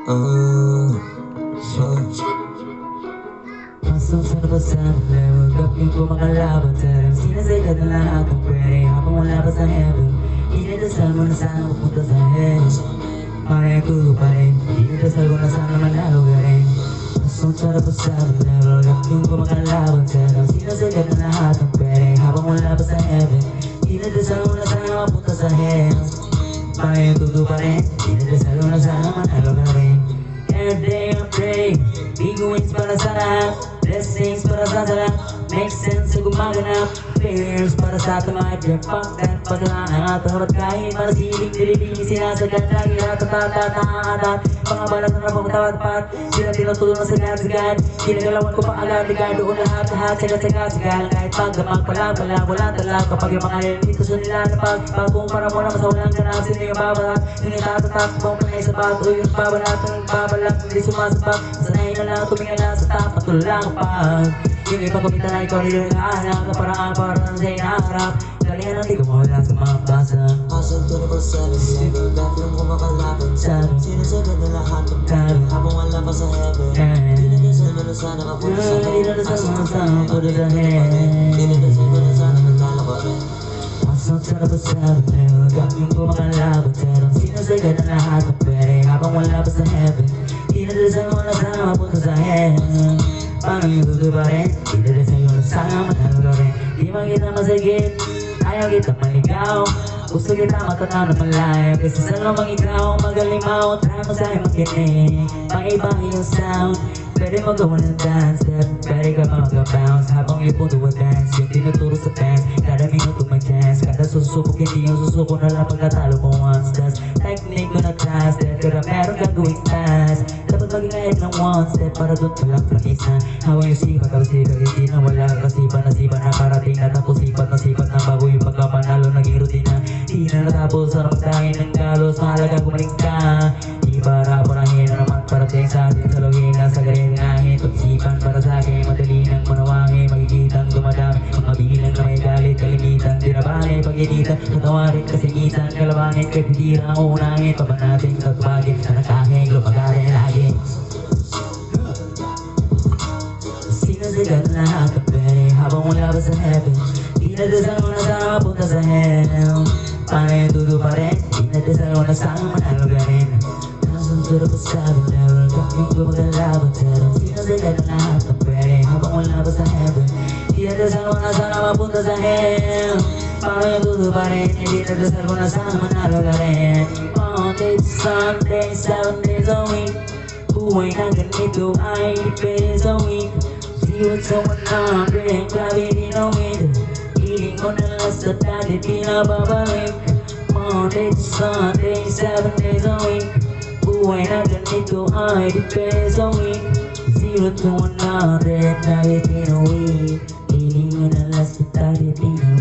Pasok sa labasan, level up yung kumakalaban. Sarang sinasagad na lahat ng pwede habang wala pa sa heaven. Inadasal mo na sana mapunta sa hell. Kaya tulo pa rin, inadasal ko na sana manalo ka rin. Pasok sa labasan, level up yung kumakalaban. Sarang sinasagad na lahat ng pwede habang wala pa sa heaven. Inadasal mo na sana mapunta sa hell. Kaya tulo pa rin, inadasal ko na sana manalo ka rin. Every day I pray, big wins para sa lahat, blessings para sa lahat, makes sense sa gumaganap, failures para sa tamay, fuck that, pagkalaan ang ato, at kahit para siling dililing, sinasagad lagi natatatat, nakakatat, mga balat na napagmatapat, sila tinutulong na sagad, ginagalawan ko pa agad, ligay doon lahat, sagat, kahit pagdamag pala, wala talag, kapag yung mga limitasyon nila na pagpagpong para mo na masawalang ganap, sino yung babalat, yung itatatak, kung panay sa bato, yung babalat, hindi sumasapak, sanay na lang tumingin na sa top, matulang pag yung ibang kumita na ikaw nila nakahanap na parang sa'yo naharap, galingan ang di ko mawala sa mga basa. Hustle 24/7, level up yung kumakalaban. Sinasagad na lahat ng pwede habang wala pa sa heaven. Dinadasal mo na sana mapunta sa heaven. Dinadasal mo na sana mapunta sa heaven. Dinadasal mo na sana matalo ka rin. Pasok sa labasan, level up yung kumakalaban. Sinasagad na lahat ng pwede habang wala pa sa heaven. Dinadasal mo na sana mapunta sa heaven. Paano yung tuto pa rin? Dinadasal mo na sana matalo ka rin. Di man kita masagit, ayaw kita maligaw. Gusto kita matanaw na malayo, kasi sa lamang ikaw magalimaw. Try mo sa'yo makinig, pang-iba yung sound. Pwede magawa ng dance step, pwede ka mag-bounce habang ipon to a dance. Yung tinuturo sa fans, kada minuto may chance. Kada susubok, hindi yung susuko na lang pagkatalo mo once. Das technique ko na class, pero meron kang gawing fast. Dapat maging ahead ng one step para doon palang prangisa. Hawa yung sipat, pero sipat, hindi na wala kasipan. Nasipan na parating na tapos sipat na bago yung pagkapanalo naging rutina. Di na natapos sa magtangin ng galos, mahalaga gumaling ka. Di para parahin na naman parating sa atin sa login na sa galing ngahit. Pag-isipan para sa akin, madali nang manawangin. Magigitang dumadami, mga bilang na may galit. Kalimitan, dinabali, pag-initan, matawarin, kasingitan, kalabangin, kapitira ang unangin. Pabanating sa tumagin, sa nakahing, lumagarin lagi. Sinasagad na lahat ng pwede habang wala pa sa heaven. Dinadasal mo na sana mapunta sa hell. Paano yung tuto pa rin? Dinadasal mo na sana manalo ka rin. Nasunod pa sa level up yung gumagalaban. Sinasagad na lahat ng pwede habang wala pa sa heaven. Dinadasal mo na sana mapunta sa hell. Paano yung tuto pa rin? Dinadasal mo na sana manalo ka rin. Monday to Sunday, 7 days a week. Buhay na ganito ay depende sa week. See what's going on, bring gravity no wind. Hiling mo na lang sa dati, di na babalik. Monday to Sunday, 7 days a week. Buhay na ganito ay depende sa week. See what's going on, bring gravity no wind. Hiling mo na lang sa dati, di na